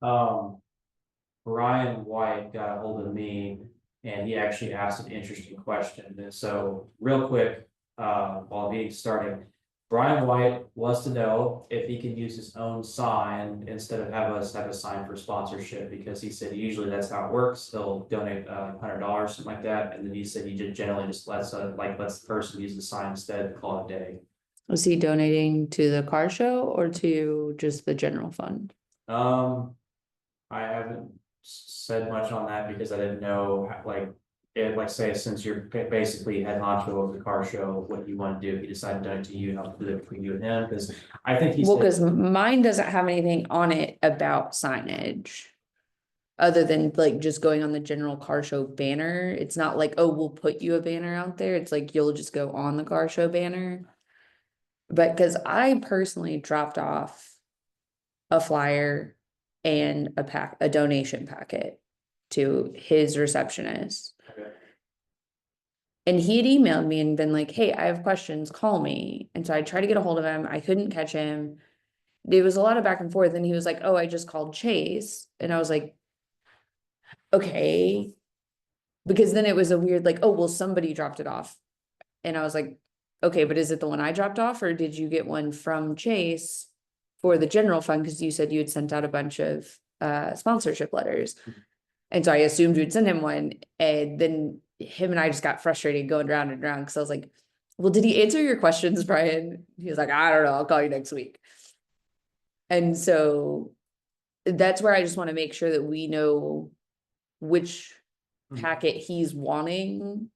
Um, Brian White got a hold of me and he actually asked an interesting question. And so real quick, while the meeting's starting, Brian White wants to know if he can use his own sign instead of have us have a sign for sponsorship, because he said usually that's how it works. He'll donate $100, something like that. And then he said he just generally just lets lets the person use the sign instead and call it a day. Was he donating to the car show or to just the general fund? I haven't said much on that because I didn't know, like say, since you're basically head honcho of the car show, what you want to do, he decided to donate to you, how to do it between you and him, because I think he Well, said, because mine doesn't have anything on it about signage. Other than like just going on the general car show banner. It's not like, oh, we'll put you a banner out there. It's like you'll just go on the car show banner. But because I personally dropped off a flyer and a donation packet to his receptionist. okay, And he had emailed me and been like, hey, I have questions, call me. And so I tried to get a hold of him. I couldn't catch him. There was a lot of back and forth. And he was like, oh, I just called Chase. And I was like, okay. Because then it was a weird, like, oh, well, somebody dropped it off. And I was like, okay, but is it the one I dropped off, or did you get one from Chase for the general fund? Because you said you had sent out a bunch of sponsorship letters. And so I assumed you'd send him one. And then him and I just got frustrated going round and round because I was like, well, did he answer your questions, Brian? He was like, I don't know, I'll call you next week. And so that's where I just want to make sure that we know which packet he's wanting.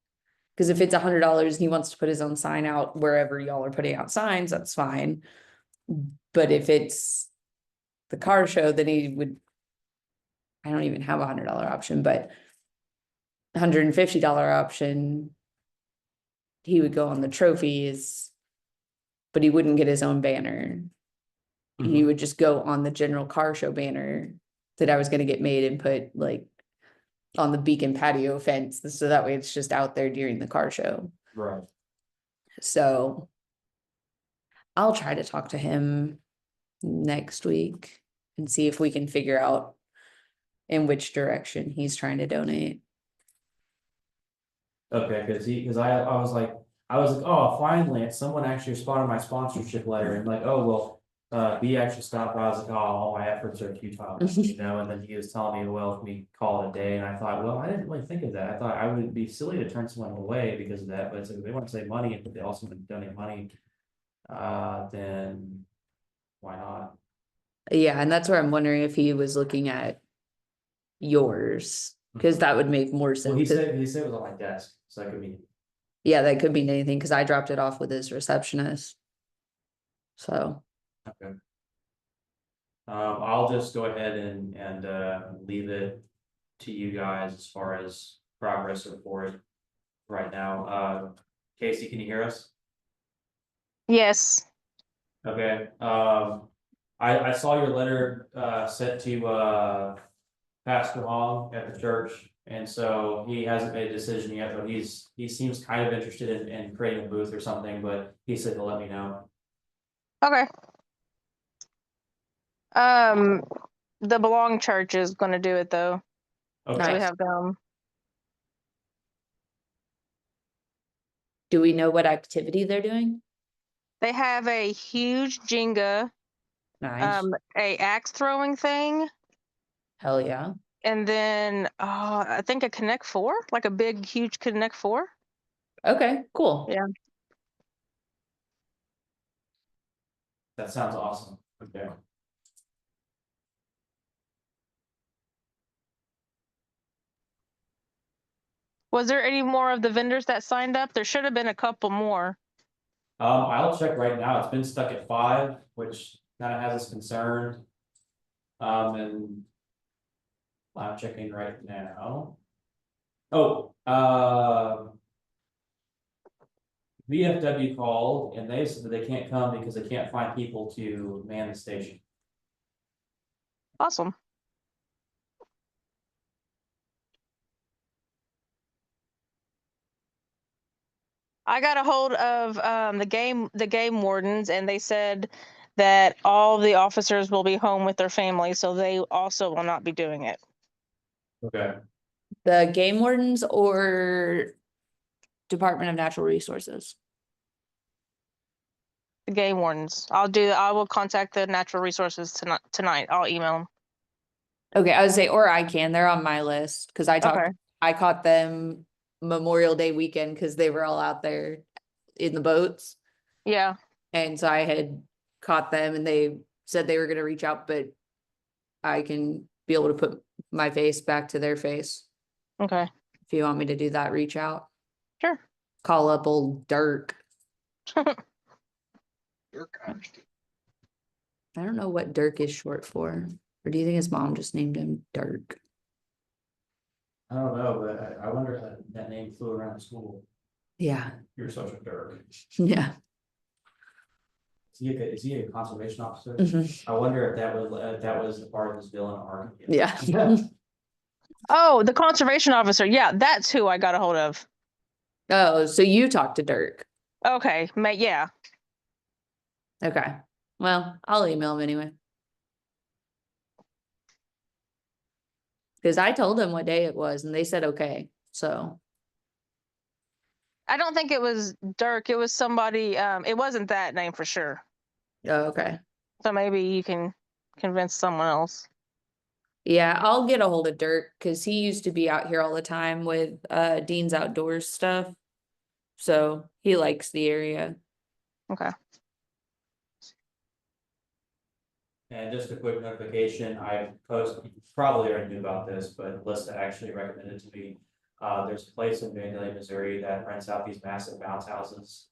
Because if it's $100 and he wants to put his own sign out wherever y'all are putting out signs, that's fine. But if it's the car show, then he would, I don't even have $100 option, but $150 option, he would go on the trophies, but he wouldn't get his own banner. He would just go on the general car show banner that I was going to get made and put like on the Beacon patio fence. So that way it's just out there during the car show. right, So I'll try to talk to him next week and see if we can figure out in which direction he's trying to donate. okay, because I was like, oh, finally, someone actually responded to my sponsorship letter, and like, oh, well, B actually stopped by. I was like, oh, all my efforts are futile, and then he was telling me, well, if we call it a day, and I thought, well, I didn't really think of that. I thought I would be silly to turn someone away because of that, but it's like, if they want to save money, but they also want to donate money, then why not? Yeah, and that's where I'm wondering if he was looking at yours, because that would make more Well, sense. he said it was on my desk, so that could be, Yeah, that could mean anything because I dropped it off with his receptionist. So, okay. I'll just go ahead and leave it to you guys as far as progress report right now. Casey, can you hear us? Yes. Okay, I saw your letter, sent to, Pastor Hong at the church. And so he hasn't made a decision yet, but he seems kind of interested in creating a booth or something, but he said he'll let me know. Okay. The Belong Church is going to do it though. So we Okay, have them. do we know what activity they're doing? They have a huge Jenga, Nice. a axe throwing thing, Hell yeah. and then I think a Connect Four, like a big, huge Connect Four. Okay, cool. Yeah. that sounds awesome. Okay. Was there any more of the vendors that signed up? There should have been a couple more. I'll check right now. It's been stuck at 5, which kind of has us concerned. And I'm checking right now. Oh, VFW called and they said that they can't come because they can't find people to man the station. Awesome. I got a hold of the game wardens, and they said that all the officers will be home with their families, so they also will not be doing it. Okay, The game wardens or Department of Natural Resources? The game wardens. I will contact the natural resources tonight. I'll email them. Okay, I would say, or I can, they're on my list, cause Okay. I caught them Memorial Day weekend, cause they were all out there in the boats. Yeah. And so I had caught them and they said they were gonna reach out, but I can be able to put my face back to their face. Okay. If you want me to do that, reach out, Sure. call up old Dirk. I don't know what Dirk is short for, or do you think his mom just named him Dirk? I don't know, but I wonder if that name flew around the school. Yeah, You're such a Dirk. yeah. Is he a conservation officer? Mhm. I wonder if that was a part of his villain arc. Yeah. Oh, the conservation officer. Yeah, that's who I got a hold of. Oh, so you talked to Dirk. Okay. Yeah. Okay, well, I'll email him anyway. Cause I told them what day it was and they said, okay, so, I don't think it was Dirk. It was somebody. It wasn't that name for sure. oh, okay. So maybe you can convince someone else. Yeah, I'll get a hold of Dirk, cause he used to be out here all the time with Dean's Outdoors stuff. So he likes the area. Okay. And just a quick notification, I posted, you probably already knew about this, but Lista actually recommended to me. There's a place in Vandalia, Missouri that rents out these massive bounce houses.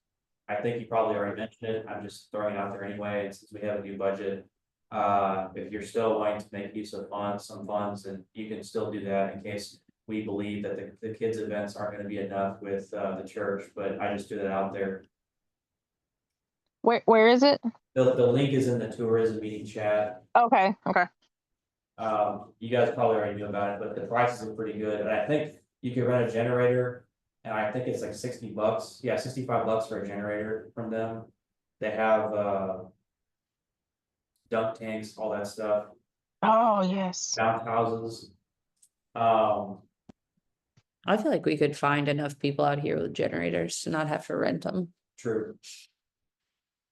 I think you probably already mentioned it, I'm just throwing it out there anyway, and since we have a new budget. If you're still wanting to make use of some funds, and you can still do that in case we believe that the kids' events aren't gonna be enough with the church, but I just threw that out there. Where is it? The link is in the tourism meeting chat. Okay. Okay. You guys probably already knew about it, but the prices are pretty good, and I think you can rent a generator. And I think it's like $60, yeah, $65 for a generator from them. They have dunk tanks, all that stuff, Oh yes. bounce houses. I feel like we could find enough people out here with generators to not have to rent them. True.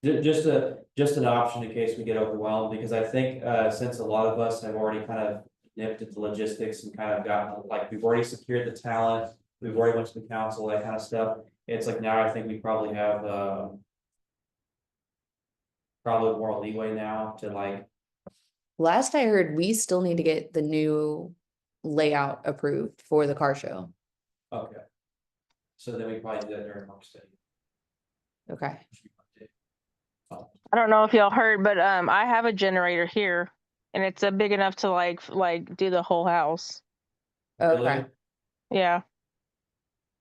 Just an option in case we get overwhelmed, because I think since a lot of us have already kind of nipped at the logistics and kind of gotten, like, we've already secured the talent. We've already went to the council, that kind of stuff. It's like now I think we probably have probably more leeway now to like, Last I heard, we still need to get the new layout approved for the car show. okay. So then we probably do that during work study. Okay, I don't know if y'all heard, but I have a generator here, and it's big enough to like do the whole house. okay. Yeah.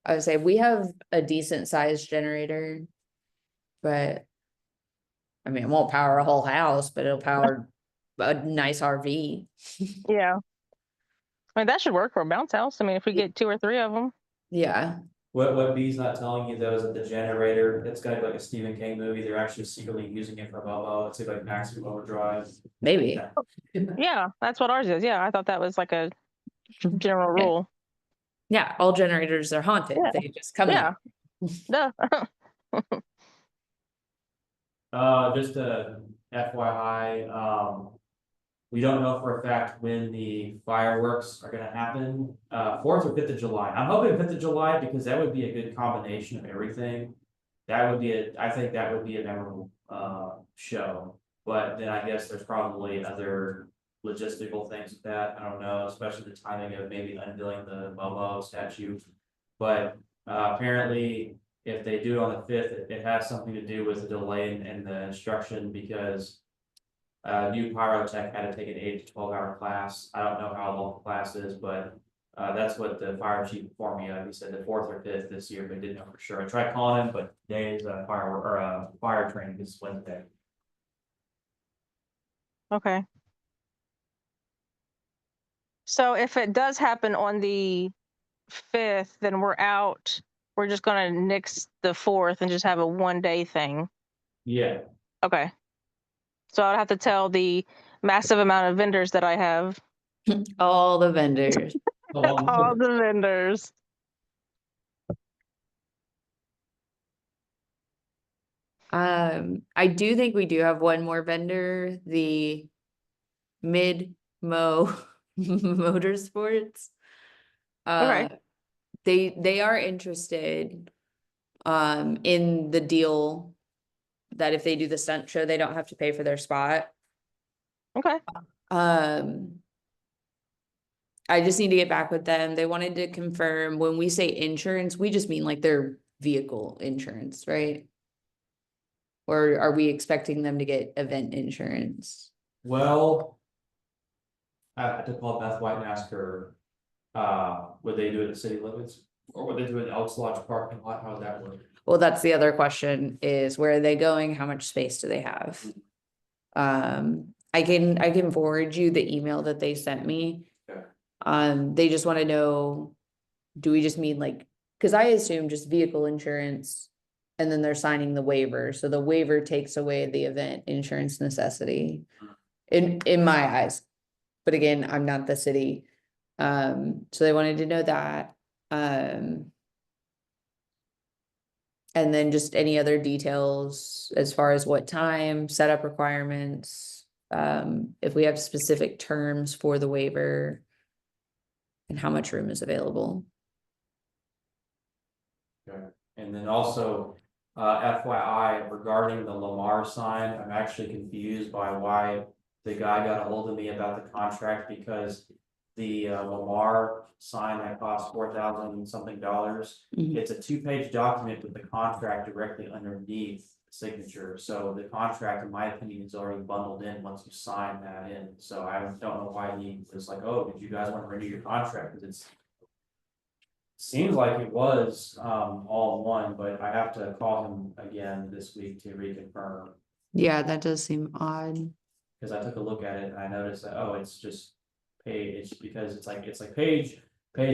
I would say we have a decent sized generator. But. I mean, it won't power a whole house, but it'll power a nice RV. Yeah. I mean, that should work for a bounce house. I mean, if we get 2 or 3 of them. Yeah, What B's not telling you though is that the generator, it's gonna be like a Stephen King movie, they're actually secretly using it for Momo, it's like Maximum Overdrive. maybe. Yeah, that's what ours is. Yeah, I thought that was like a general Yeah. rule. Yeah, all generators are haunted. Yeah. They just come. Yeah. Duh. Just a FYI, we don't know for a fact when the fireworks are gonna happen, 4th or 5th of July. I'm hoping 5th of July because that would be a good combination of everything. That would be I think that would be a memorable, show, but then I guess there's probably other logistical things with that, I don't know, especially the timing of maybe unveiling the Momo statue. But, apparently, if they do it on the 5th, it has something to do with the delay in the instruction because. New pyrotech had to take an 8 to 12 hour class. I don't know how long the class is, but that's what the fire chief informed me of. He said the 4th or 5th this year, but didn't know for sure. I tried calling him, but today's fire training is Wednesday. Okay. So if it does happen on the 5th, then we're out. We're just gonna nix the 4th and just have a 1-day thing. Yeah, Okay. So I'd have to tell the massive amount of vendors that I have. All the vendors. All the vendors. I do think we do have one more vendor, the Mid-Mo Motorsports. Okay. They are interested in the deal that if they do the stunt show, they don't have to pay for their spot. Okay. Um, I just need to get back with them. They wanted to confirm when we say insurance, we just mean like their vehicle insurance, right? Or are we expecting them to get event insurance? Well. I had to call Beth White and ask her, would they do it at city limits? Or would they do it in Elks Lodge parking lot? How would that work? Well, that's the other question is where are they going? How much space do they have? I can forward you the email that they sent me. Okay. They just want to know, do we just mean like, because I assume just vehicle insurance and then they're signing the waiver. So the waiver takes away the event insurance necessity in my eyes. But again, I'm not the city. So they wanted to know that. And then just any other details as far as what time, setup requirements, if we have specific terms for the waiver. And how much room is available. Okay, and then also, FYI regarding the Lamar sign, I'm actually confused by why the guy got a hold of me about the contract because the Lamar sign that costs $4,000 something dollars. Mhm. It's a 2-page document with the contract directly underneath the signature. So the contract, in my opinion, is already bundled in once you sign that in. So I don't know why he was like, oh, did you guys want to renew your contract? Because it's seems like it was all in one, but I have to call him again this week to reconfirm. Yeah, that does seem odd. Because I took a look at it and I noticed that, oh, it's just page, because it's like page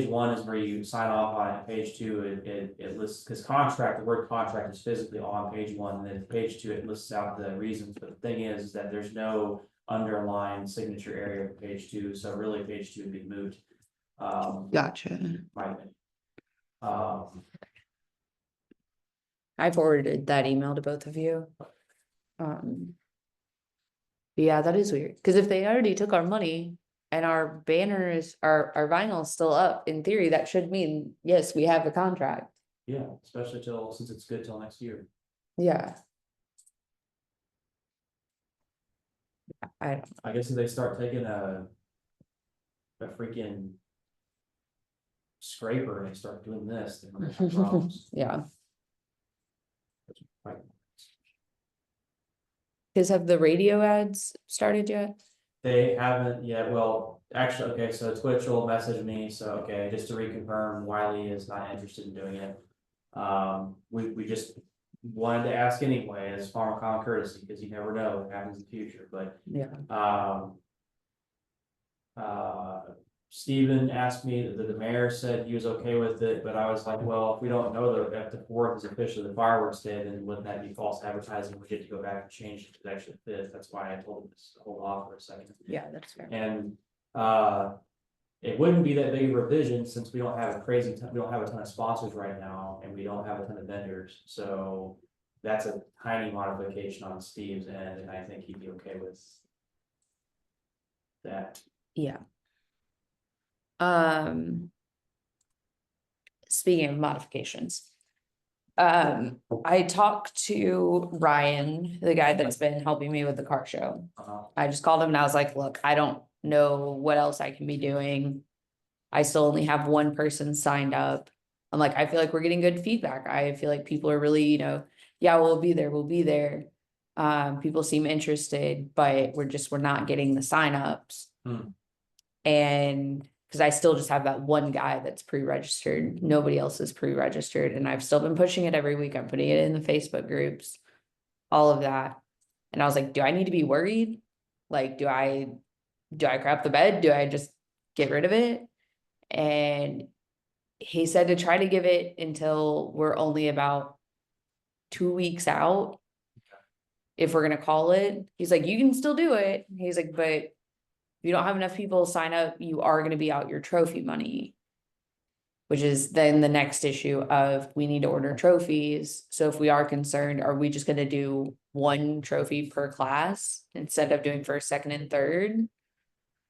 one is where you sign off on it, page two, it lists, because contract, the word contract is physically on page one, and then page two, it lists out the reasons, but the thing is that there's no underlined signature area for page two, so really page two would be moved. Gotcha. My opinion. I forwarded that email to both of you. Yeah, that is weird, because if they already took our money and our banners, our vinyl is still up, in theory, that should mean, yes, we have a contract. Yeah, especially since it's good till next year. Yeah. I guess if they start taking a freaking scraper and they start doing this, then we're gonna have problems. Yeah, Right. because have the radio ads started yet? They haven't yet, well, actually, okay, so Twitch will message me, so, okay, just to reconfirm, Wiley is not interested in doing it. We just wanted to ask anyway, as farm common courtesy, because you never know what happens in the future, but, Yeah. Steven asked me that the mayor said he was okay with it, but I was like, well, if we don't know that if the 4th is officially the fireworks day, then wouldn't that be false advertising? We get to go back and change it to the actual 5th. That's why I told him to hold off for a second. Yeah, that's fair. And it wouldn't be that big of a revision since we don't have we don't have a ton of sponsors right now, and we don't have a ton of vendors. So that's a tiny modification on Steve's end, and I think he'd be okay with that. Yeah. Speaking of modifications. I talked to Ryan, the guy that's been helping me with the car show. I just called him and I was like, look, I don't know what else I can be doing. I still only have one person signed up. I'm like, I feel like we're getting good feedback. I feel like people are really, yeah, we'll be there, we'll be there. People seem interested, but we're not getting the signups. And because I still just have that one guy that's pre-registered, nobody else is pre-registered, and I've still been pushing it every week. I'm putting it in the Facebook groups, all of that. And I was like, do I need to be worried? Like, do I crap the bed? Do I just get rid of it? And he said to try to give it until we're only about 2 weeks out. if we're gonna call it, he's like, you can still do it. He's like, but if you don't have enough people sign up, you are gonna be out your trophy money. Which is then the next issue of we need to order trophies. So if we are concerned, are we just gonna do one trophy per class instead of doing first, second, and third?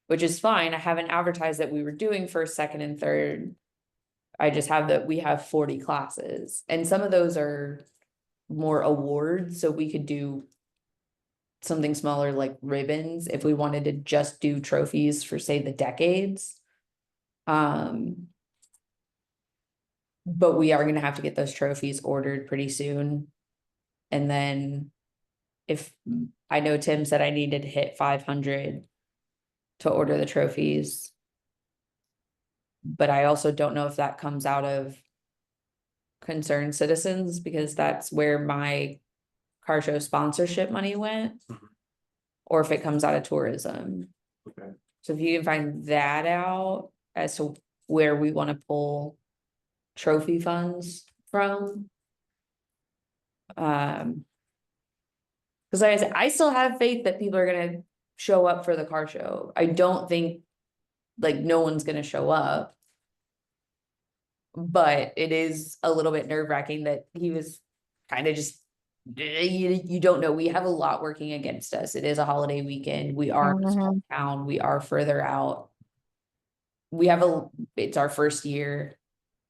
Which is fine. I haven't advertised that we were doing first, second, and third. I just have that we have 40 classes, and some of those are more awards, so we could do something smaller like ribbons if we wanted to just do trophies for, say, the decades. But we are gonna have to get those trophies ordered pretty soon. And then if, I know Tim said I needed to hit 500 to order the trophies. But I also don't know if that comes out of Concerned Citizens, because that's where my car show sponsorship money went. Mhm. Or if it comes out of tourism. Okay. So if you can find that out as to where we want to pull trophy funds from. Because like I said, I still have faith that people are gonna show up for the car show. I don't think like no one's gonna show up. But it is a little bit nerve-wracking that he was kind of just, you don't know, we have a lot working against us. It is a holiday weekend, we are in a small town, we are further out. It's our first year,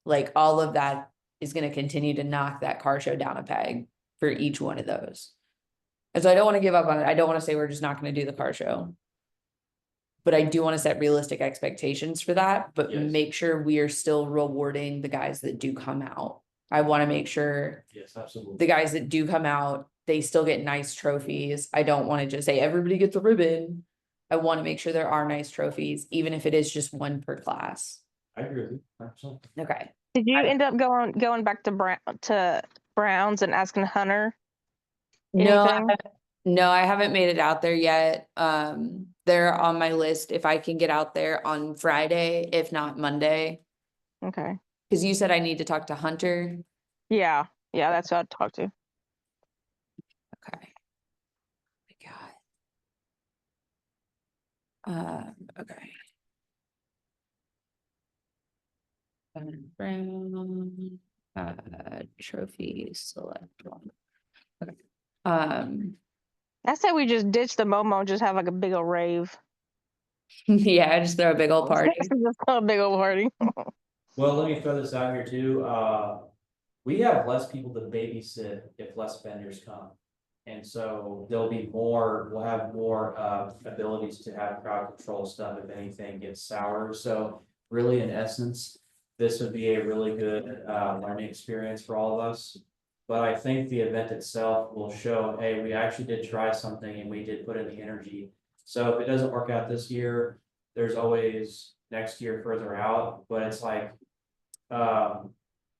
like all of that is gonna continue to knock that car show down a peg for each one of those. And so I don't wanna give up on it, I don't wanna say we're just not gonna do the car show. But I do wanna set realistic expectations for that, but Yes. make sure we are still rewarding the guys that do come out. I wanna make sure Yes, absolutely. the guys that do come out, they still get nice trophies. I don't wanna just say everybody gets a ribbon. I wanna make sure there are nice trophies, even if it is just one per class. I agree with you, 100%. Okay. Did you I- end up going back to Browns and asking Hunter? No, Anything? no, I haven't made it out there yet. They're on my list if I can get out there on Friday, if not Monday. Okay. Cause you said I need to talk to Hunter. Yeah. Yeah, that's what I'd talk to. Okay. My God. Okay. Brown, trophy select one. Okay. I say we just ditch the Momo and just have like a big old rave. Yeah, just throw a big old party. Just a big old party. Well, let me throw this out here too, we have less people to babysit if less vendors come. And so there'll be more, we'll have more abilities to have crowd control stuff if anything gets sour, so really in essence. This would be a really good learning experience for all of us. But I think the event itself will show, hey, we actually did try something and we did put in the energy. So if it doesn't work out this year, there's always next year further out, but it's like.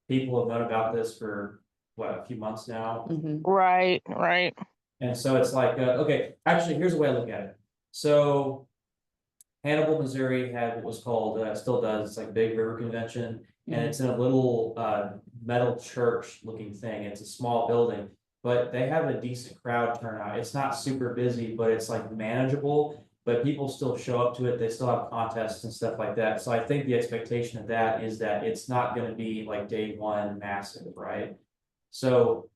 People have known about this for what, a few months now, Mhm. Right, right. and so it's like, okay, actually, here's the way I look at it, so. Hannibal, Missouri had what was called, still does, it's like Big River Convention, and it's in a little metal church looking thing, it's a small building. But they have a decent crowd turnout, it's not super busy, but it's like manageable. But people still show up to it, they still have contests and stuff like that, so I think the expectation of that is that it's not gonna be like day one massive, right? So,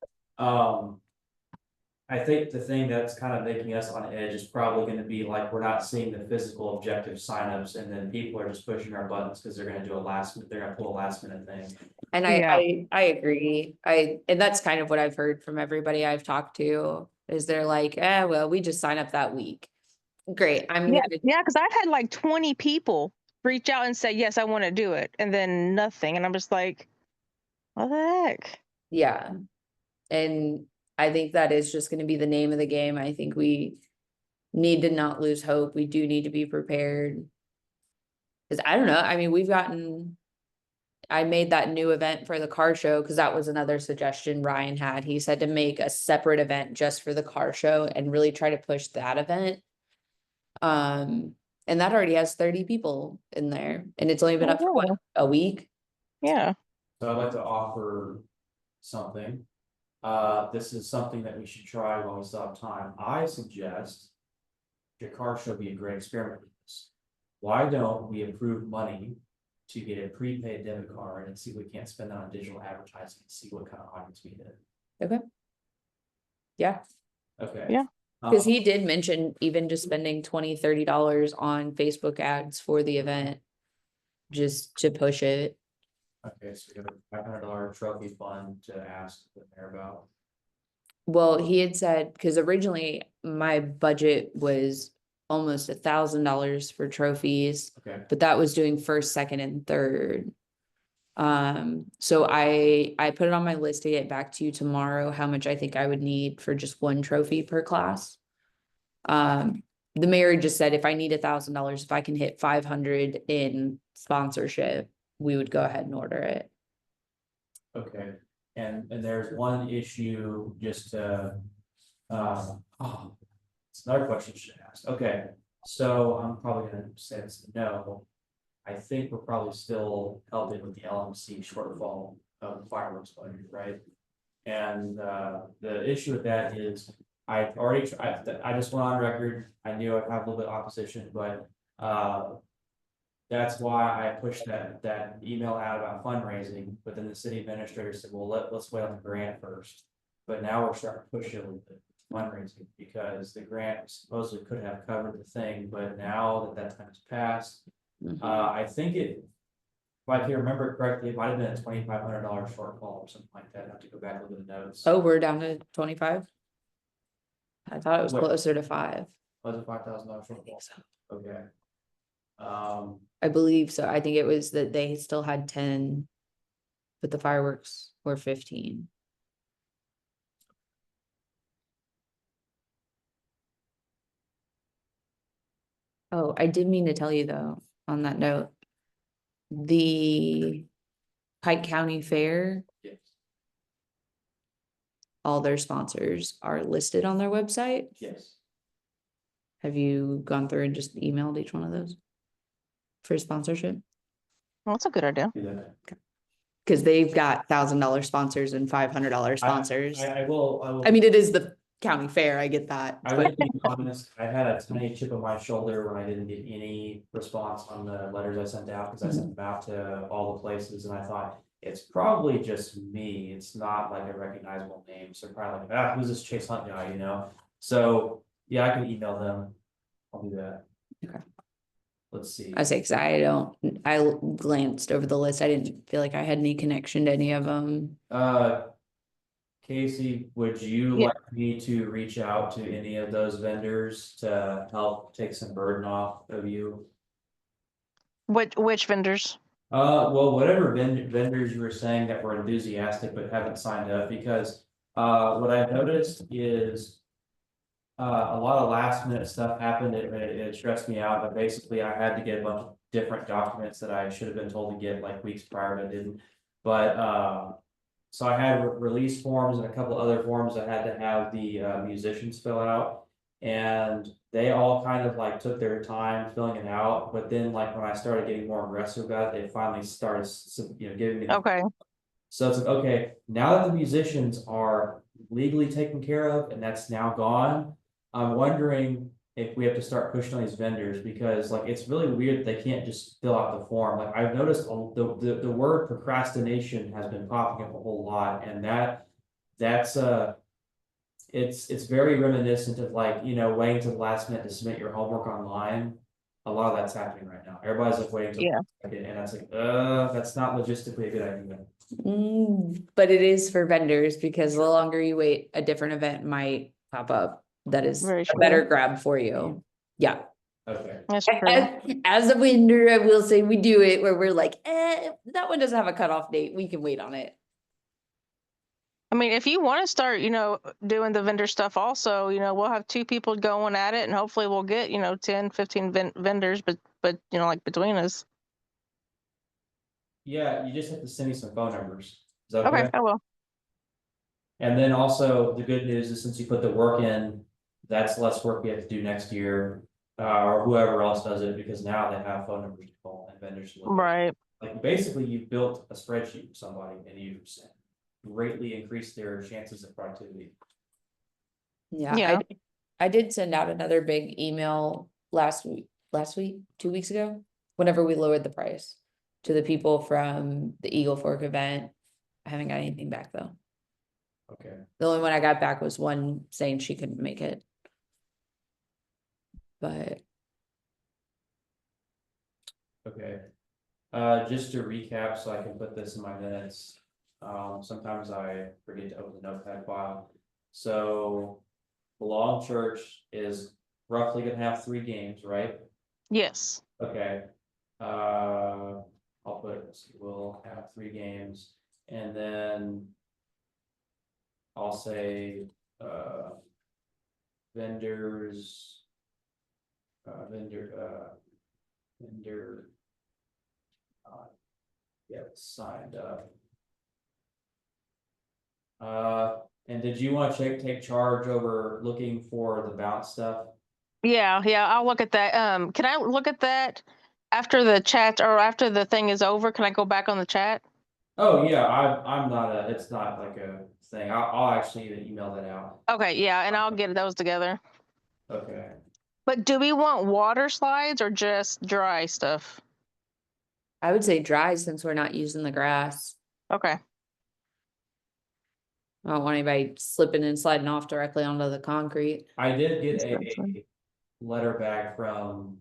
I think the thing that's kind of making us on edge is probably gonna be like, we're not seeing the physical objective signups, and then people are just pushing our buttons because they're gonna do they're gonna pull a last minute thing. And Yeah. I agree. And that's kind of what I've heard from everybody I've talked to, is they're like, well, we just sign up that week. Great, I'm Yeah, gonna, yeah, because I've had like 20 people reach out and say, yes, I want to do it. And then nothing. And I'm just like, what the heck? yeah. And I think that is just gonna be the name of the game. I think we need to not lose hope. We do need to be prepared. Cause I don't know, I mean, I made that new event for the car show, cause that was another suggestion Ryan had. He said to make a separate event just for the car show and really try to push that event. And that already has 30 people in there, and it's only been up for what, Oh. a week? Yeah. So I'd like to offer something. this is something that we should try while we still have time. I suggest. Your car should be a great experiment with this. Why don't we approve money to get a prepaid debit card and see if we can't spend that on digital advertising and see what kind of audience we hit? Yeah, Okay. Yeah. because he did mention even just spending $20-30 on Facebook ads for the event. Just to push it. Okay, so we have a $500 trophy fund to ask the mayor about. Well, he had said, because originally my budget was almost $1,000 for trophies, Okay, but that was doing first, second, and third. So I put it on my list to get back to you tomorrow, how much I think I would need for just one trophy per class. The mayor just said if I need $1,000, if I can hit 500 in sponsorship, we would go ahead and order it. okay, and there's one issue just oh, it's another question you should ask. Okay, so I'm probably gonna say it's no. I think we're probably still helping with the LMC shortfall of fireworks budget, right? And the issue with that is I already, I just went on record, I knew I'd have a little bit of opposition, but that's why I pushed that email out about fundraising, but then the city administrator said, well, let's wait on the grant first. But now we're starting to push it a little bit, fundraising, because the grant supposedly could have covered the thing, but now that time has passed. I think it, if I can remember correctly, it might have been a $2,500 shortfall or something like that. I have to go back and look at the notes. Oh, we're down to 25? I thought it was Wait. closer to 5. Was it $5,000 shortfall? Okay. I believe so. I think it was that they still had 10, but the fireworks were 15. Oh, I did mean to tell you though, on that note, the Pike County Fair, yes, all their sponsors are listed on their website. yes. Have you gone through and just emailed each one of those for sponsorship? Well, that's a good idea. Do that. Because they've got $1,000 sponsors and $500 sponsors. I will. I mean, it is the county fair, I get that. I but- will be honest, I had a tiny chip on my shoulder when I didn't get any response on the letters I sent out, because I sent them out to all the places, and I thought. It's probably just me, it's not like a recognizable name, so probably like, who's this Chase Hunt guy, you know? So, yeah, I can email them, I'll do that. Okay. Let's see. I say, cause I glanced over the list. I didn't feel like I had any connection to any of them. Casey, would you Yeah. like me to reach out to any of those vendors to help take some burden off of you? Which vendors? Well, whatever vendors you were saying that were enthusiastic but haven't signed up, because what I've noticed is. A lot of last minute stuff happened, it stressed me out, but basically I had to get a bunch of different documents that I should have been told to get like weeks prior, but I didn't. But so I had release forms and a couple other forms I had to have the musicians fill out. And they all kind of like took their time filling it out, but then like when I started getting more aggressive about it, they finally started, giving me. Okay. So it's like, okay, now that the musicians are legally taken care of and that's now gone. I'm wondering if we have to start pushing on these vendors, because like, it's really weird that they can't just fill out the form. Like, I've noticed the word procrastination has been popping up a whole lot, and that's it's very reminiscent of like, waiting to the last minute to submit your homework online. A lot of that's happening right now. Everybody's like waiting Yeah. and that's like, that's not logistically a good idea. But it is for vendors, because the longer you wait, a different event might pop up. That is Very a true. better grab for you. Yeah. Okay, That's true. As a vendor, I will say we do it where we're like, that one doesn't have a cutoff date. We can wait on it. I mean, if you want to start, doing the vendor stuff also, we'll have 2 people going at it, and hopefully we'll get, 10, 15 vendors, but like between us. yeah, you just have to send me some phone numbers. Is that Okay, I will. And then also the good news is, since you put the work in, that's less work we have to do next year. Or whoever else does it, because now they have phone numbers to call and vendors to look at. Right. Like, basically you built a spreadsheet for somebody and you sent, greatly increase their chances of productivity. Yeah, Yeah. I did send out another big email last week, 2 weeks ago, whenever we lowered the price to the people from the Eagle Fork event. I haven't got anything back though. Okay, The only one I got back was one saying she couldn't make it. But okay. Just to recap, so I can put this in my minutes, sometimes I forget to open the notepad file. So, Belong Church is roughly gonna have 3 games, right? Yes. Okay. I'll put, we'll have 3 games, and then I'll say, vendors. Vendor. Yeah, signed up. And did you want to take charge over looking for the bounce stuff? Yeah, I'll look at that. Can I look at that after the chat or after the thing is over? Can I go back on the chat? Oh, yeah, I'm not it's not like a thing, I'll actually even email that out. Okay, yeah, and I'll get those together. Okay, But do we want water slides or just dry stuff? I would say dry since we're not using the grass. Okay. I don't want anybody slipping and sliding off directly onto the concrete. I did get That's fine. a letter back from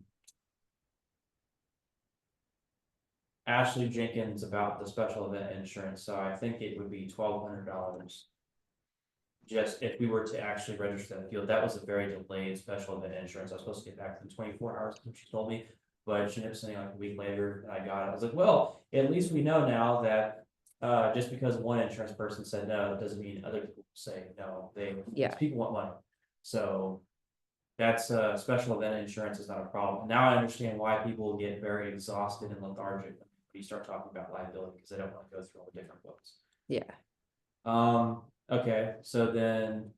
Ashley Jenkins about the special event insurance, so I think it would be $1,200. Just if we were to actually register that field, that was a very delayed special event insurance, I was supposed to get back in 24 hours, which she told me. But she ended up sending like a week later, and I got it, I was like, well, at least we know now that. Just because one insurance person said no, it doesn't mean other people say no, Yeah. people want money. So. That's special event insurance is not a problem, now I understand why people get very exhausted and lethargic when you start talking about liability, because they don't want to go through all the different books. Yeah. Okay, so then.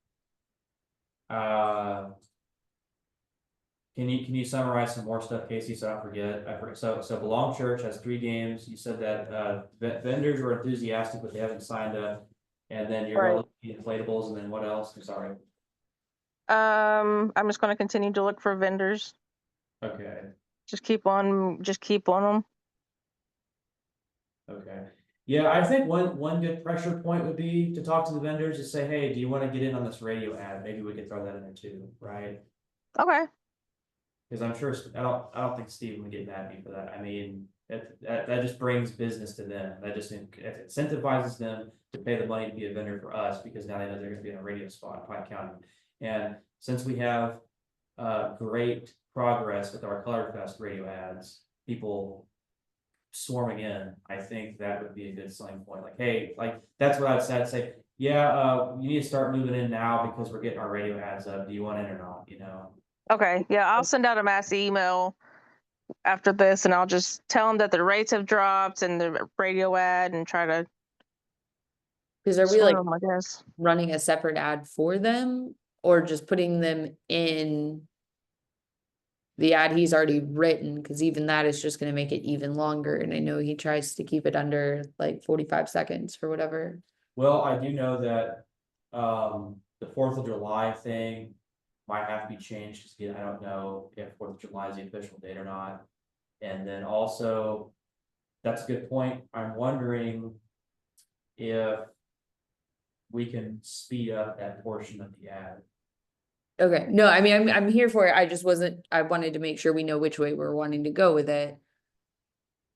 Can you summarize some more stuff, Casey, so I don't forget? So Belong Church has 3 games, you said that, vendors were enthusiastic, but they haven't signed up. And then you're Right. gonna look at the inflatables, and then what else, I'm sorry. I'm just going to continue to look for vendors. Okay, Just keep on them. okay. Yeah, I think one good pressure point would be to talk to the vendors and say, hey, do you wanna get in on this radio ad? Maybe we could throw that in there too, right? Okay. Cause I'm sure, I don't think Steve would get mad at me for that, I mean, that just brings business to them, that just incentivizes them to pay the money to be a vendor for us, because now they know they're gonna be in a radio spot in Pike County. And since we have, great progress with our Color Fest radio ads, people swarming in, I think that would be a good selling point, like, hey, like, that's what I'd say, yeah, you need to start moving in now because we're getting our radio ads up, do you want in or not, you know? Okay. Yeah, I'll send out a mass email after this, and I'll just tell them that the rates have dropped and the radio ad, and try to Cause are we swing like them, I guess. running a separate ad for them or just putting them in the ad he's already written? Cause even that is just gonna make it even longer. And I know he tries to keep it under like 45 seconds or whatever. Well, I do know that, the 4th of July thing might have to be changed, because again, I don't know if 4th of July is the official date or not. And then also, that's a good point, I'm wondering if we can speed up that portion of the ad. Okay, no, I mean, I'm here for it. I just wasn't, I wanted to make sure we know which way we're wanting to go with it.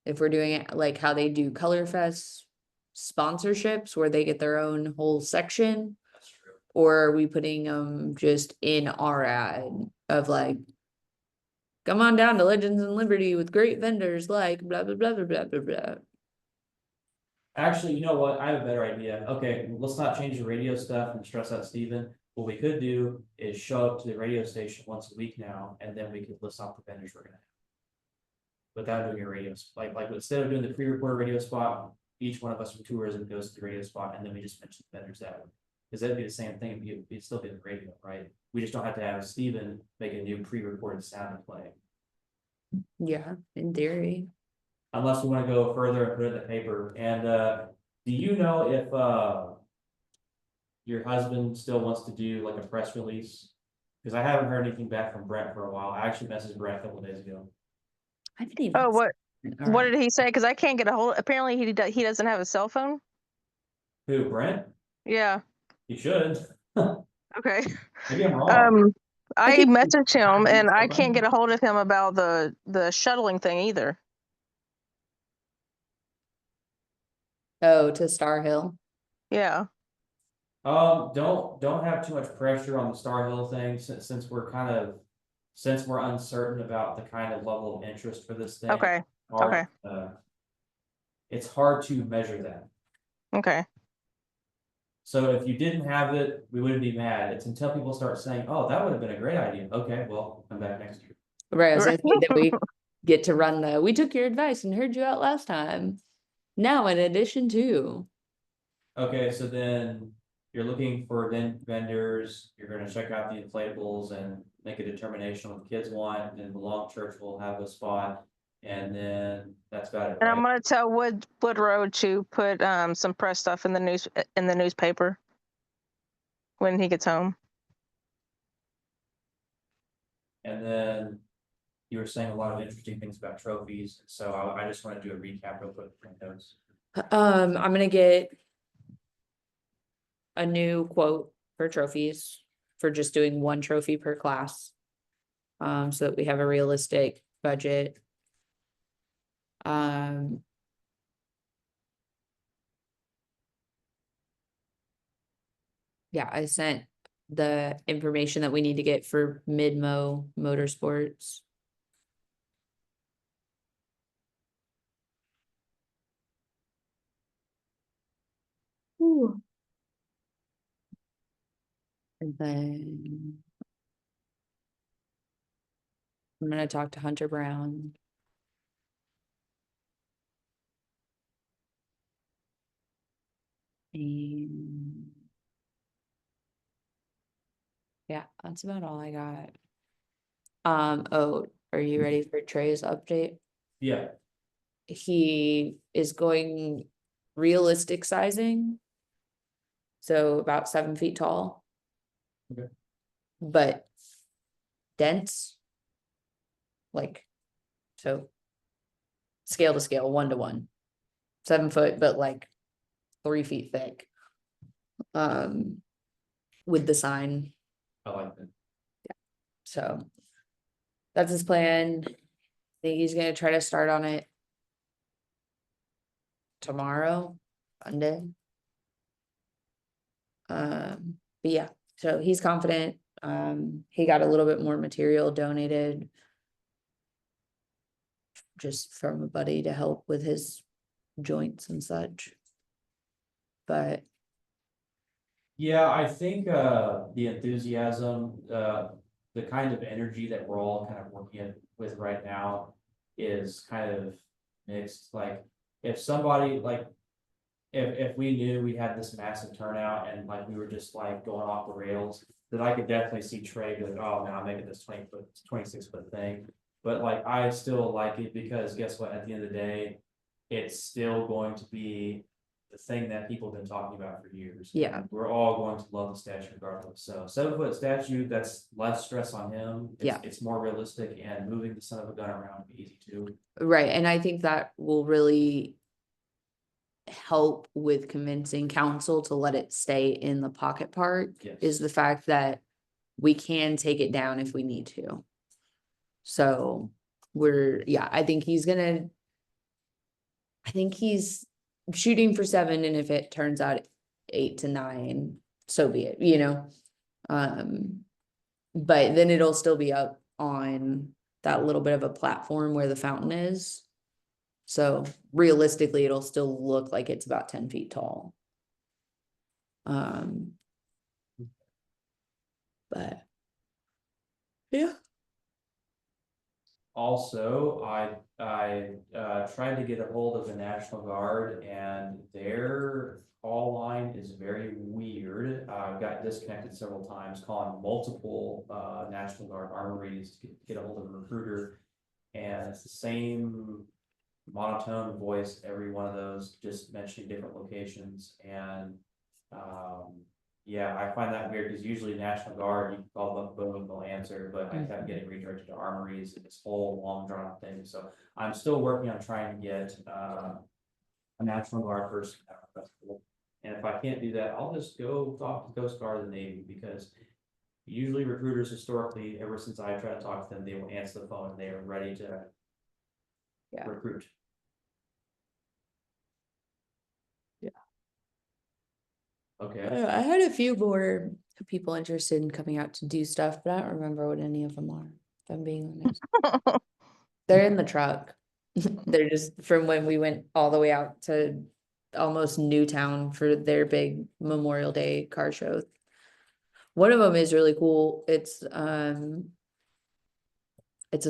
If we're doing it like how they do Color Fest sponsorships where they get their own whole section, That's true. or are we putting them just in our ad of like, come on down to Legends and Liberty with great vendors like blah, blah, blah, blah, blah, blah, blah. Actually, you know what, I have a better idea, okay, let's not change the radio stuff and stress out Steven. What we could do is show up to the radio station once a week now, and then we could list off the vendors we're gonna have. Without doing a radio, like instead of doing the pre-recorded radio spot, each one of us from tourism goes to the radio spot, and then we just mention the vendors that way. Cause that'd be the same thing, it'd still be the radio, right? We just don't have to have Steven make a new pre-recorded sound and play. Yeah, in theory. Unless we wanna go further and put it in the paper, and, do you know if, your husband still wants to do like a press release? Cause I haven't heard anything back from Brent for a while. I actually messaged Brent a couple days ago. I didn't even. Oh, what All what right. did he say? Because I can't get a hold. Apparently, he doesn't have a cell phone. Who, Brent? Yeah. He should. Okay. Maybe I'm wrong. I think- messaged him and I can't get a hold of him about the shuttling thing either. Oh, to Star Hill. Yeah. Don't have too much pressure on the Star Hill thing since we're since we're uncertain about the kind of level of interest for this thing. Okay. hard, it's hard to measure that. Okay. So if you didn't have it, we wouldn't be mad. It's until people start saying, oh, that would have been a great idea. Okay, well, come back next year. Right, I was gonna say that we get to run we took your advice and heard you out last time. Now, in addition to, Okay, so then you're looking for vendors, you're gonna check out the inflatables and make a determination what the kids want, and the Long Church will have a spot. And then that's about it, And I'm right? gonna tell Woodrow to put some press stuff in the newspaper when he gets home. And then you were saying a lot of interesting things about trophies, so I just wanna do a recap real quick for those. I'm gonna get a new quote for trophies for just doing one trophy per class. So that we have a realistic budget. Yeah, I sent the information that we need to get for Midmo Motorsports. Ooh. And then I'm gonna talk to Hunter Brown. And yeah, that's about all I got. Oh, are you ready for Trey's update? Yeah, He is going realistic sizing. So about 7 feet tall. Okay. But dense. Like, so scale to scale, 1 to 1. 7 foot, but like 3 feet thick. With the sign. I like that. So that's his plan. I think he's gonna try to start on it tomorrow, Monday. But yeah, so he's confident. He got a little bit more material donated. Just from a buddy to help with his joints and such. But Yeah, I think the enthusiasm, the kind of energy that we're all kind of working with right now is kind of mixed. Like, if somebody like, if we knew we had this massive turnout and like we were just like going off the rails, then I could definitely see Trey be like, oh man, I'm making this 20-foot, 26-foot thing. But like, I still like it because guess what? At the end of the day, it's still going to be the thing that people have been talking about for years. Yeah. And we're all going to love the statue regardless. So 7-foot statue, that's less stress on him. Yeah. It's more realistic, and moving the son of a gun around would be easy too. right, and I think that will really help with convincing council to let it stay in the pocket park. Yes. Is the fact that we can take it down if we need to. So yeah, I think he's shooting for 7, and if it turns out 8 to 9, so be it, you know. But then it'll still be up on that little bit of a platform where the fountain is. So realistically, it'll still look like it's about 10 feet tall. But yeah. Also, I tried to get a hold of the National Guard, and their call line is very weird. Got disconnected several times, calling multiple National Guard armories to get a hold of a recruiter. And it's the same monotone voice, every one of those, just mentioning different locations. And Yeah, I find that weird, because usually National Guard, you can call them, boom, they'll answer, but I kept getting redirected to armories and this whole long drawn out thing, so I'm still working on trying to get, a National Guard person at our festival. And if I can't do that, I'll just go talk to Coast Guard or the Navy, because usually recruiters historically, ever since I try to talk to them, they will answer the phone, and they are ready to Yeah. recruit. Yeah. Okay, I had a few more people interested in coming out to do stuff, but I don't remember what any of them are, if I'm being honest. They're in the truck. They're just from when we went all the way out to almost Newtown for their big Memorial Day car show. One of them is really cool. It's a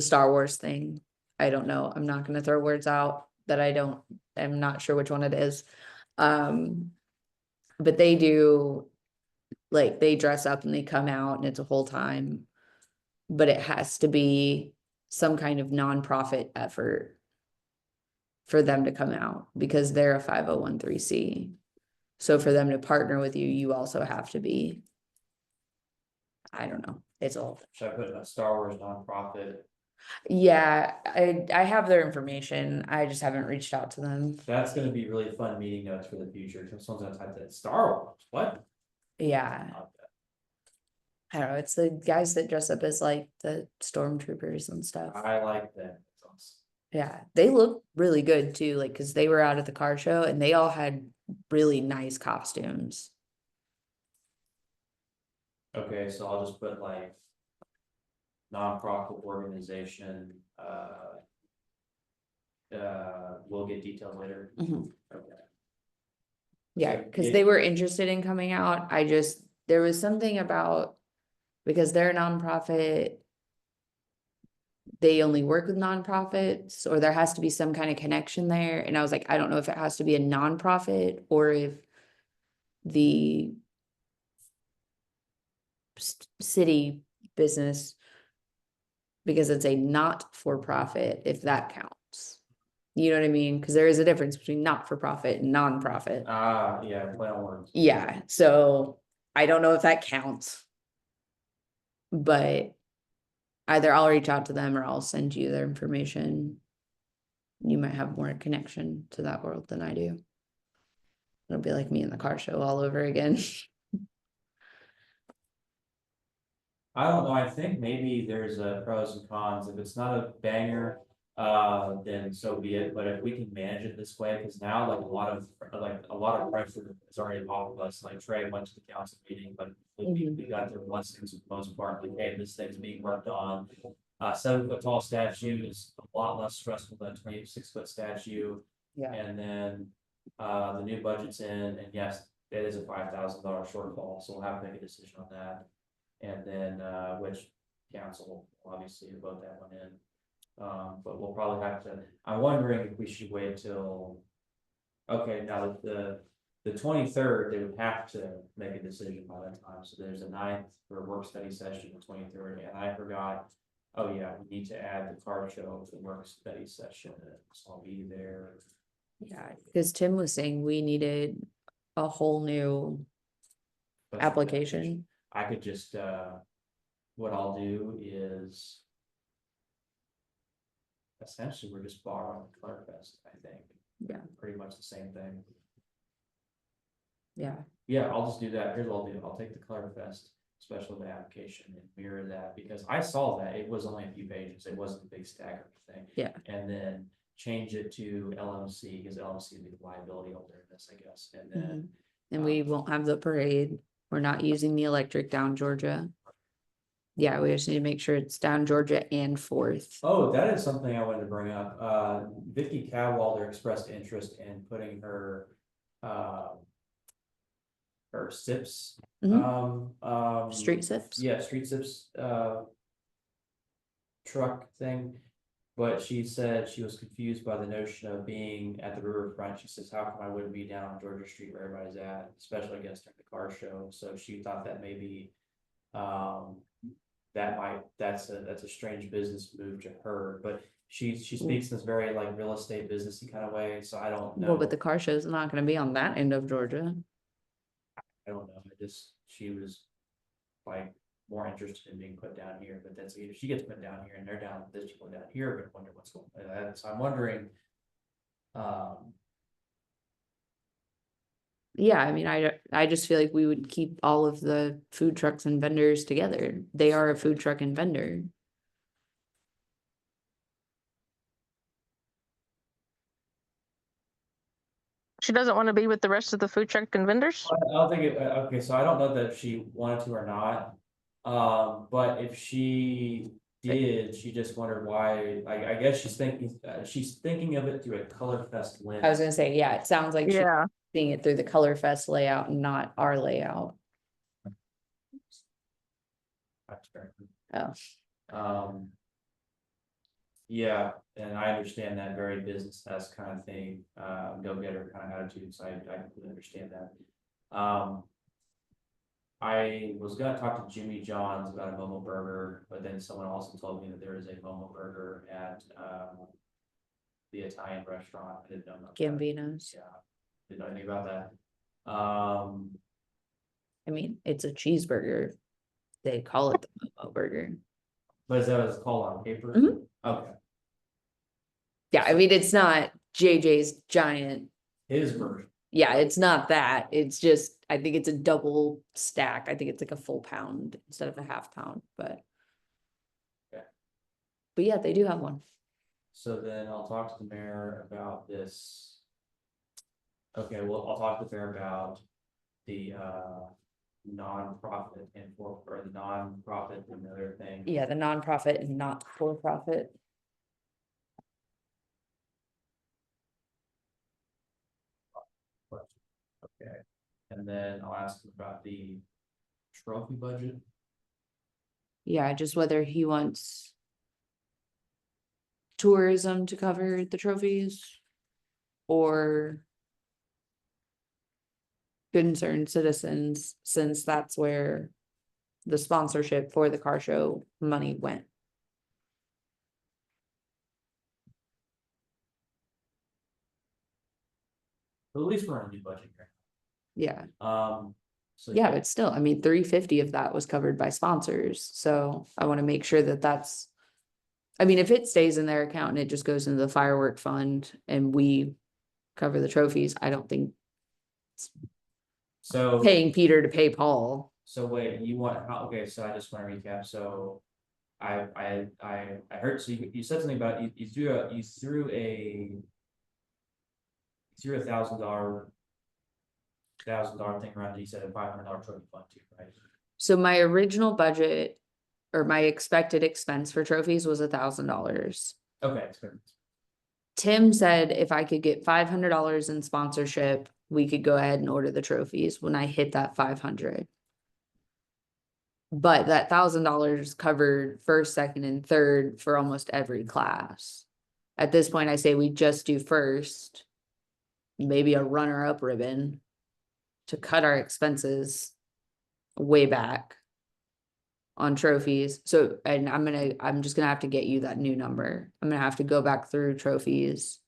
Star Wars thing. I don't know. I'm not gonna throw words out that I'm not sure which one it is. But they do, like, they dress up and they come out and it's a whole time. But it has to be some kind of nonprofit effort for them to come out, because they're a 501(c). So for them to partner with you, you also have to be, I don't know, it's all. should I put in a Star Wars nonprofit? Yeah, I have their information. I just haven't reached out to them. That's gonna be really fun meeting notes for the future, because someone's gonna type that Star Wars, what? Yeah, I don't know. It's the guys that dress up as like the stormtroopers and stuff. I like that. That's awesome. Yeah, they look really good too, like, cause they were out at the car show and they all had really nice costumes. Okay, so I'll just put like nonprofit organization, we'll get details later. Mhm. Okay. Yeah, So cause it- they were interested in coming out. There was something about, because they're a nonprofit, they only work with nonprofits, or there has to be some kind of connection there. And I was like, I don't know if it has to be a nonprofit or if the city business, because it's a not-for-profit, if that counts. You know what I mean? Because there is a difference between not-for-profit and nonprofit. Yeah, play on words. Yeah, so I don't know if that counts. But either I'll reach out to them or I'll send you their information. You might have more connection to that world than I do. It'll be like me in the car show all over again. I don't know, I think maybe there's a pros and cons. If it's not a banger, then so be it, but if we can manage it this way, because now like a lot of pressure is already off of us, like Trey went to the council meeting, but we got their blessings for the most part, like, hey, this thing's being worked on. 7-foot tall statue is a lot less stressful than a 26-foot statue, Yeah. and then the new budget's in, and yes, it is a $5,000 shortfall, so we'll have to make a decision on that. And then, which council will obviously vote that one in. But we'll probably have to, I'm wondering if we should wait till. Okay, now the 23rd, they would have to make a decision by that time, so there's a 9th for a work study session, the 23rd, and I forgot. Oh yeah, we need to add the car show to the work study session, so I'll be there. Yeah, because Tim was saying we needed a whole new application. I could just, what I'll do is. Essentially, we're just borrowing Clarifest, I think. Yeah. Pretty much the same thing. Yeah. Yeah, I'll just do that. Here's what I'll do. I'll take the Clarifest special ed application and mirror that, because I saw that it was only a few pages. It wasn't a big stack or anything. Yeah. And then change it to LMC, because LMC would be the liability holder in this, I guess, and then. And we won't have the parade. We're not using the electric down Georgia. Yeah, we just need to make sure it's down Georgia and 4th. Oh, that is something I wanted to bring up. Vicky Cadwalder expressed interest in putting her SIPs. Street sips. Yeah, street SIPs truck thing. But she said she was confused by the notion of being at the riverfront. She says, how come I wouldn't be down on Georgia Street where everybody's at, especially I guess during the car show. So she thought that maybe that's a strange business move to her, but she speaks in this very like real estate businessy kind of way, so I don't know. Well, but the car show's not gonna be on that end of Georgia. I don't know, I just, she was like more interested in being put down here, but that's if she gets put down here and they're down, this people down here are gonna wonder what's going on. So I'm wondering. Yeah, I mean, I just feel like we would keep all of the food trucks and vendors together. They are a food truck and vendor. She doesn't want to be with the rest of the food truck and vendors? I don't think it, okay, so I don't know that she wanted to or not. But if she did, she just wondered why, I guess she's thinking of it through a Color Fest lens. I was gonna say, yeah, it sounds like she's Yeah, seeing it through the Color Fest layout and not our layout. That's fair. Oh. Yeah, and I understand that very business-esque kind of thing, go-getter kind of attitude, so I completely understand that. I was gonna talk to Jimmy John's about a Momo Burger, but then someone also told me that there is a Momo Burger at, the Italian restaurant. I didn't know about that. Gambino's. Yeah, didn't know anything about that. I mean, it's a cheeseburger. They call it the Momo Burger. But is that what it's called on paper? Mhm. Okay, Yeah, I mean, it's not JJ's giant. his version. Yeah, it's not that. It's just, I think it's a double stack. I think it's like a full pound instead of a half pound, but. Okay. But yeah, they do have one. So then I'll talk to the mayor about this. Okay, well, I'll talk to the mayor about the nonprofit and or the nonprofit and the other thing. Yeah, the nonprofit and not for profit. Okay, and then I'll ask him about the trophy budget. Yeah, just whether he wants. Tourism to cover the trophies. Or. Concerned citizens, since that's where. The sponsorship for the car show money went. But at least we're on a new budget here. Yeah, So yeah, but still, I mean, 350 of that was covered by sponsors, so I wanna make sure that that's. I mean, if it stays in their account and it just goes into the firework fund and we cover the trophies, I don't think So, paying Peter to pay Paul. so wait, you want, okay, so I just want to recap, so. I heard, so you said something about, you threw a $1,000 thing around, and you said a $500 trophy fund too, right? So my original budget. Or my expected expense for trophies was $1,000. Okay, it's good. Tim said if I could get $500 in sponsorship, we could go ahead and order the trophies when I hit that 500. But that $1,000 covered first, second, and third for almost every class. At this point, I say we just do first. Maybe a runner-up ribbon. To cut our expenses. Way back. On trophies, so, and I'm just gonna have to get you that new number. I'm gonna have to go back through trophies.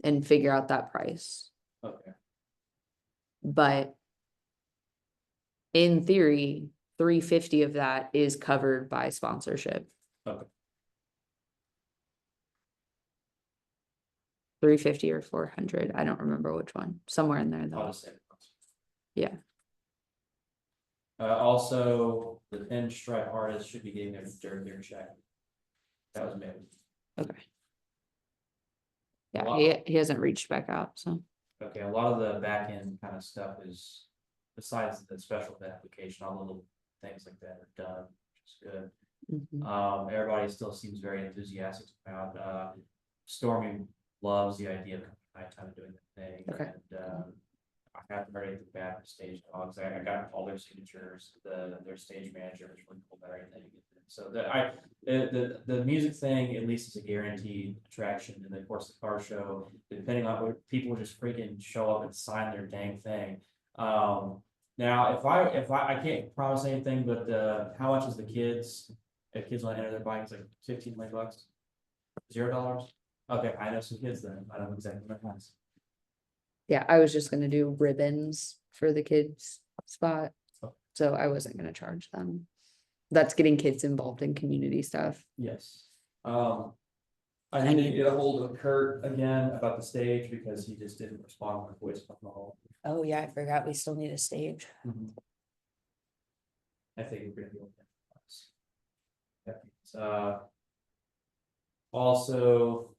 And figure out that price, Okay, but. In theory, 350 of that is covered by sponsorship. okay. 350 or 400, I don't remember which one, somewhere in there I'll though. just say. Yeah. Also, the pinstripe artist should be getting their check. That was made. Okay. Yeah, Wow. he hasn't reached back out, so. Okay, a lot of the back end kind of stuff is, besides the special event application, all the little things like that are done, which is good. Mhm. Everybody still seems very enthusiastic about, Stormy loves the idea of nighttime doing the thing. Okay. And, I haven't heard anything bad from stage dogs. I got all their signatures, their stage manager is really cool about everything. So the music thing at least is a guaranteed attraction, and then of course the car show, depending on what people just freaking show up and sign their dang thing. Now, if I can't promise anything, but how much is the kids? If kids want to enter their bike, it's like 15 bucks. $0? Okay, I know some kids then. I don't know exactly what price. Yeah, I was just gonna do ribbons for the kids spot. So I wasn't gonna charge them. That's getting kids involved in community stuff. Yes. I need to get a hold of Kurt again about the stage because he just didn't respond to my voice call. Oh, yeah, I forgot we still need a stage. I think we're gonna be okay. Also,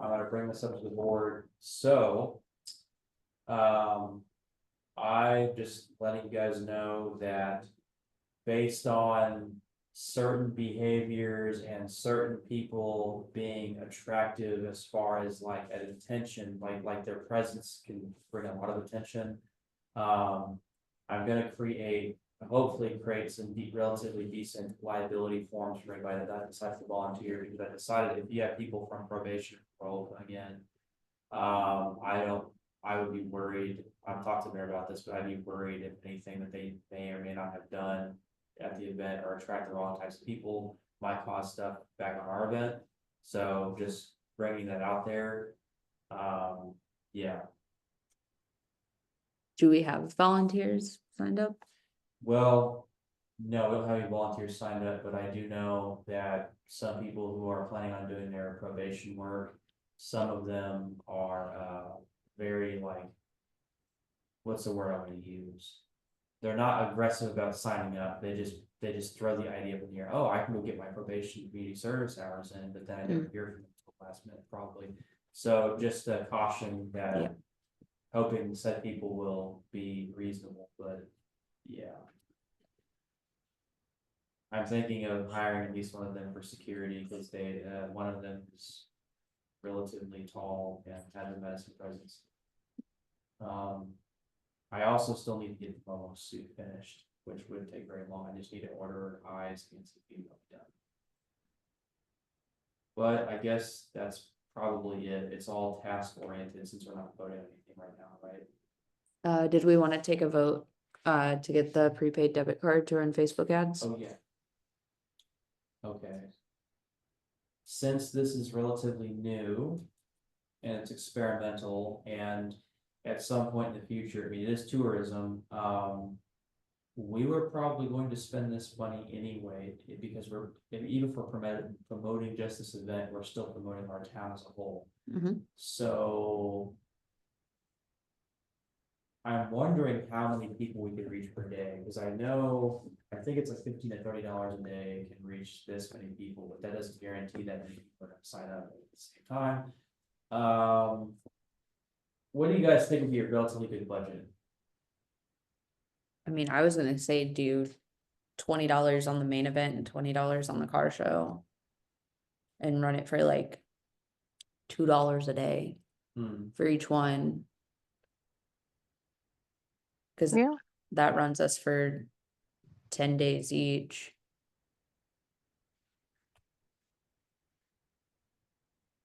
I'm gonna bring this up to the board, so. I just letting you guys know that. Based on certain behaviors and certain people being attractive as far as like an attention, like their presence can bring a lot of attention. I'm gonna hopefully create some relatively decent liability forms for anybody that decides to volunteer, because I decided if you have people from probation parole again. I would be worried, I've talked to Mayor about this, but I'd be worried if anything that they may or may not have done at the event or attract the wrong types of people might cause stuff back on our event. So just bringing that out there. Yeah. Do we have volunteers signed up? Well, no, we don't have any volunteers signed up, but I do know that some people who are planning on doing their probation work, some of them are very like, what's the word I'm gonna use? They're not aggressive about signing up, they just throw the idea up in the air, oh, I can go get my probation community service hours in, but then I never hear from them until last minute probably. So just a caution that. Yeah. Hoping said people will be reasonable, but yeah. I'm thinking of hiring at least one of them for security, because one of them is relatively tall and has a medicine presence. I also still need to get the Momo suit finished, which wouldn't take very long. I just need to order eyes and CP done. But I guess that's probably it. It's all task oriented since we're not voting on anything right now, right? Did we want to take a vote, to get the prepaid debit card to run Facebook ads? Oh, yeah. Okay. Since this is relatively new and it's experimental, and at some point in the future, I mean, it is tourism, we were probably going to spend this money anyway, because even for promoting just this event, we're still promoting our town as a whole. Mhm. So I'm wondering how many people we could reach per day, because I think it's like $15 to $30 a day can reach this many people, but that doesn't guarantee that many people are gonna sign up at the same time. What do you guys think would be a relatively good budget? I mean, I was gonna say do $20 on the main event and $20 on the car show. And run it for like $2 a day for each one. Cause Yeah. that runs us for 10 days each.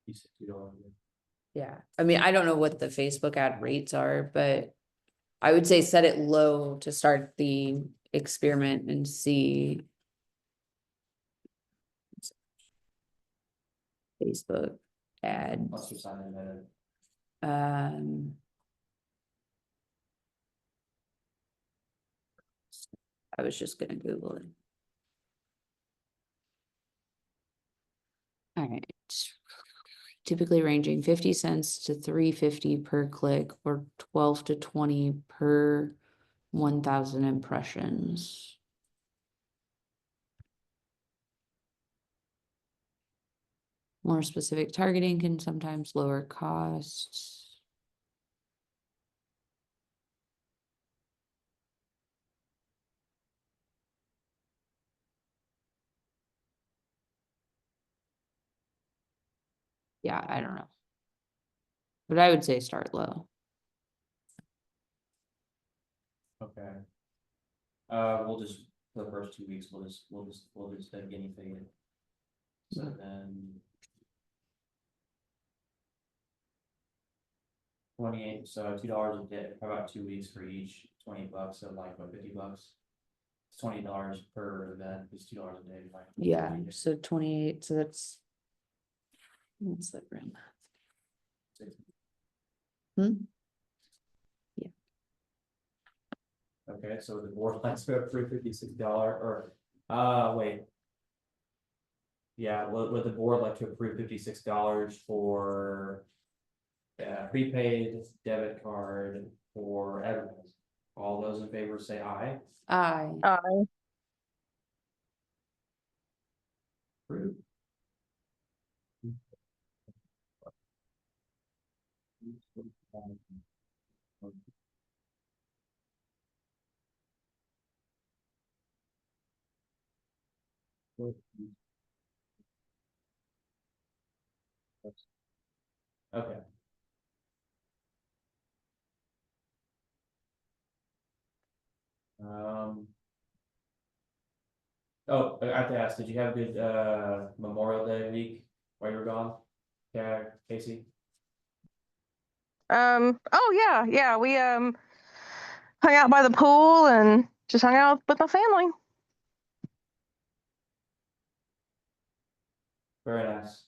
You said $2. Yeah, I mean, I don't know what the Facebook ad rates are, but I would say set it low to start the experiment and see. Facebook ads. Must have signed in I was just gonna Google it. All right. Typically ranging 50 cents to $3.50 per click, or 12 to 20 per 1,000 impressions. More specific targeting can sometimes lower costs. Yeah, I don't know. But I would say start low. Okay. We'll just, for the first 2 weeks, we'll just guinea pig it. So then. 28, so $2 a day, how about 2 weeks for each, $20, so like what, $50? It's $20 per event, it's $2 a day. Like, Yeah, so 28, so that's. What's that round? $60. Hmm? Okay. Okay, so the board likes to approve $56 or, wait. Yeah, would the board like to approve $56 for prepaid debit card for everyone? All those in favor say aye. I, Approved. Okay. Oh, I have to ask, did you have a good Memorial Day week while you were gone? Yeah, Casey? Oh yeah, we hung out by the pool and just hung out with my family. Very nice.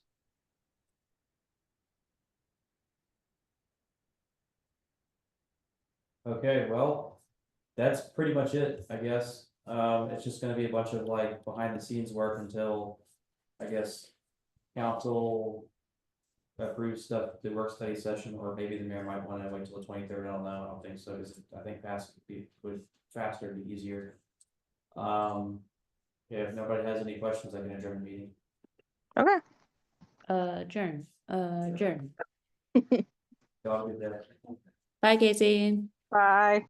Okay, well, that's pretty much it, I guess. It's just gonna be a bunch of like behind the scenes work until, I guess, council approves stuff, the work study session, or maybe the mayor might wanna wait till the 23rd. I don't know, I don't think so, because I think would faster, be easier. Yeah, if nobody has any questions, I can adjourn the meeting. Okay. adjourn. Y'all have a good day. Bye, Casey. Bye.